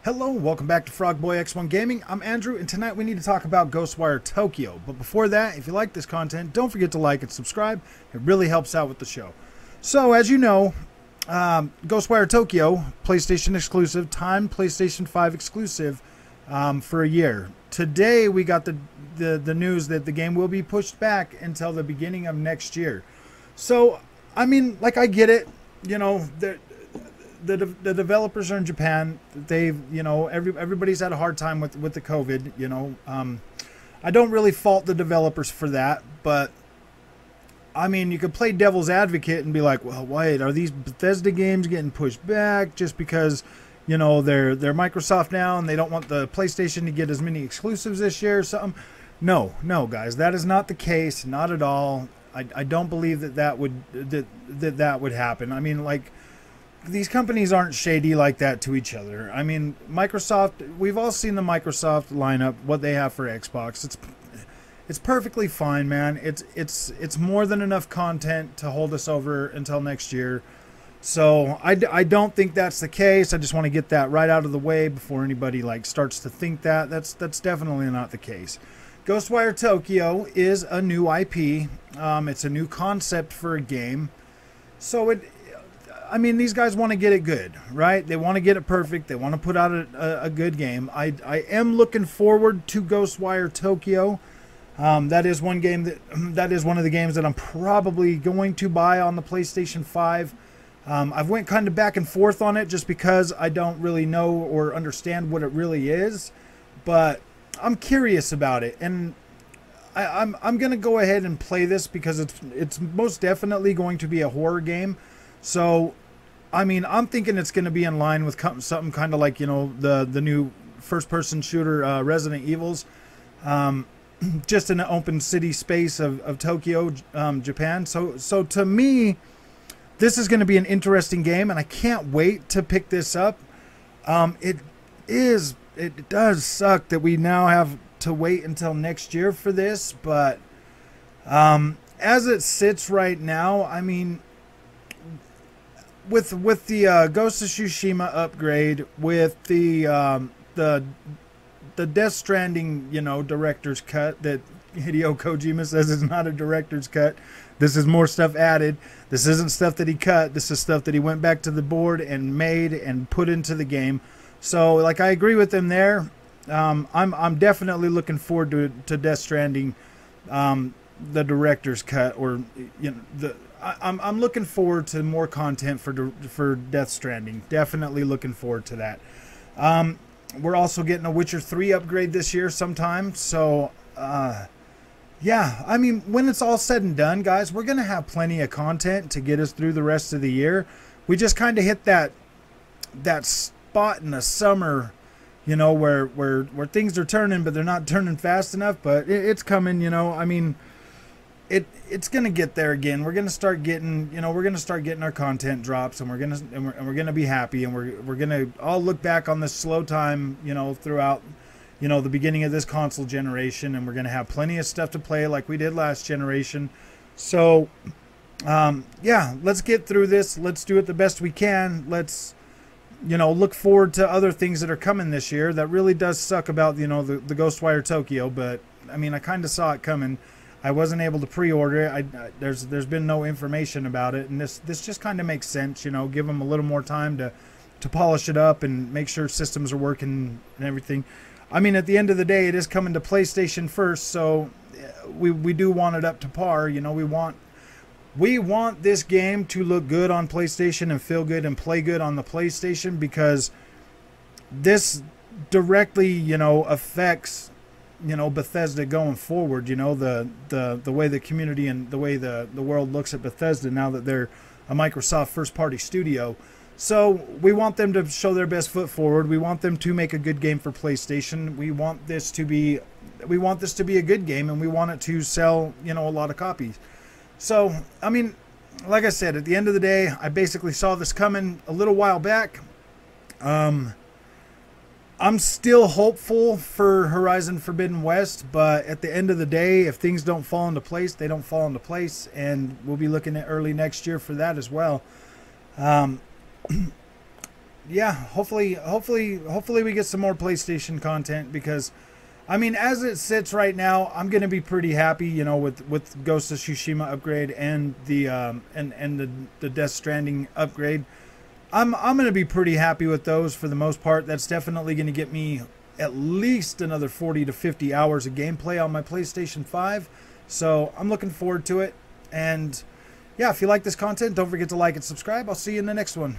Hello, welcome back to Frogboy X1 Gaming. I'm Andrew, and tonight we need to talk about Ghostwire Tokyo. But before that, if you like this content, don't forget to like and subscribe. It really helps out with the show. So, as you know, Ghostwire Tokyo, PlayStation exclusive, timed PlayStation 5 exclusive for a year. Today, we got the news that the game will be pushed back until the beginning of next year. So, I mean, like, I get it. You know, the developers are in Japan. They've, you know, everybody's had a hard time with the COVID, you know. I don't really fault the developers for that, but I mean, you could play devil's advocate and be like, well, wait, are these Bethesda games getting pushed back just because, you know, they're Microsoft now and they don't want the PlayStation to get as many exclusives this year or something? No, guys, that is not the case, not at all. I don't believe that would happen. I mean, like, these companies aren't shady like that to each other. I mean, Microsoft, we've all seen the Microsoft lineup, what they have for Xbox. It's perfectly fine, man. It's more than enough content to hold us over until next year. So I don't think that's the case. I just want to get that right out of the way before anybody like starts to think that. That's definitely not the case. Ghostwire Tokyo is a new IP. It's a new concept for a game. So I mean, these guys want to get it good, right? They want to get it perfect. They want to put out a good game. I am looking forward to Ghostwire Tokyo. That is one game that is one of the games that I'm probably going to buy on the PlayStation 5. I've went kind of back and forth on it just because I don't really know or understand what it really is, but I'm curious about it, and I'm gonna go ahead and play this because it's most definitely going to be a horror game. So, I mean, I'm thinking it's going to be in line with something kind of like, you know, the new first-person shooter Resident Evils, just in an open city space of Tokyo, Japan. So to me, this is going to be an interesting game, and I can't wait to pick this up. It does suck that we now have to wait until next year for this, but as it sits right now, I mean, with the Ghost of Tsushima upgrade, with the Death Stranding, you know, director's cut that Hideo Kojima says is not a director's cut. This is more stuff added. This isn't stuff that he cut. This is stuff that he went back to the board and made and put into the game. So, like, I agree with him there. I'm definitely looking forward to Death Stranding, the director's cut, or, you know, I'm looking forward to more content for Death Stranding. Definitely looking forward to that. We're also getting a Witcher 3 upgrade this year sometime. So, yeah, I mean, when it's all said and done, guys, we're going to have plenty of content to get us through the rest of the year. We just kind of hit that spot in the summer, you know, where things are turning, but they're not turning fast enough. But it's coming, you know. I mean, it's gonna get there again. We're gonna start getting, you know, our content drops, and we're gonna be happy, and we're gonna all look back on this slow time, you know, throughout, you know, the beginning of this console generation, and we're gonna have plenty of stuff to play like we did last generation. So, yeah, let's get through this. Let's do it the best we can. Let's, you know, look forward to other things that are coming this year. That really does suck about, you know, the Ghostwire Tokyo, but I mean, I kind of saw it coming. I wasn't able to pre-order it. There's been no information about it, and this just kind of makes sense, you know. Give them a little more time to polish it up and make sure systems are working and everything. I mean, at the end of the day, it is coming to PlayStation first, so we do want it up to par. You know, we want this game to look good on PlayStation and feel good and play good on the PlayStation, because this directly, you know, affects, you know, Bethesda going forward. You know, the way the community and the way the world looks at Bethesda now that they're a Microsoft first party studio. So we want them to show their best foot forward. We want them to make a good game for PlayStation. We want this to be a good game, and we want it to sell, you know, a lot of copies. So, I mean, like I said, at the end of the day, I basically saw this coming a little while back. I'm still hopeful for Horizon Forbidden West, but at the end of the day, if things don't fall into place, they don't fall into place, and we'll be looking at early next year for that as well. Yeah, hopefully we get some more PlayStation content, because I mean, as it sits right now, I'm gonna be pretty happy, you know, with Ghost of Tsushima upgrade and the the Death Stranding upgrade. I'm gonna be pretty happy with those for the most part. That's definitely gonna get me at least another 40 to 50 hours of gameplay on my PlayStation 5. So I'm looking forward to it. And yeah, if you like this content, don't forget to like and subscribe. I'll see you in the next one.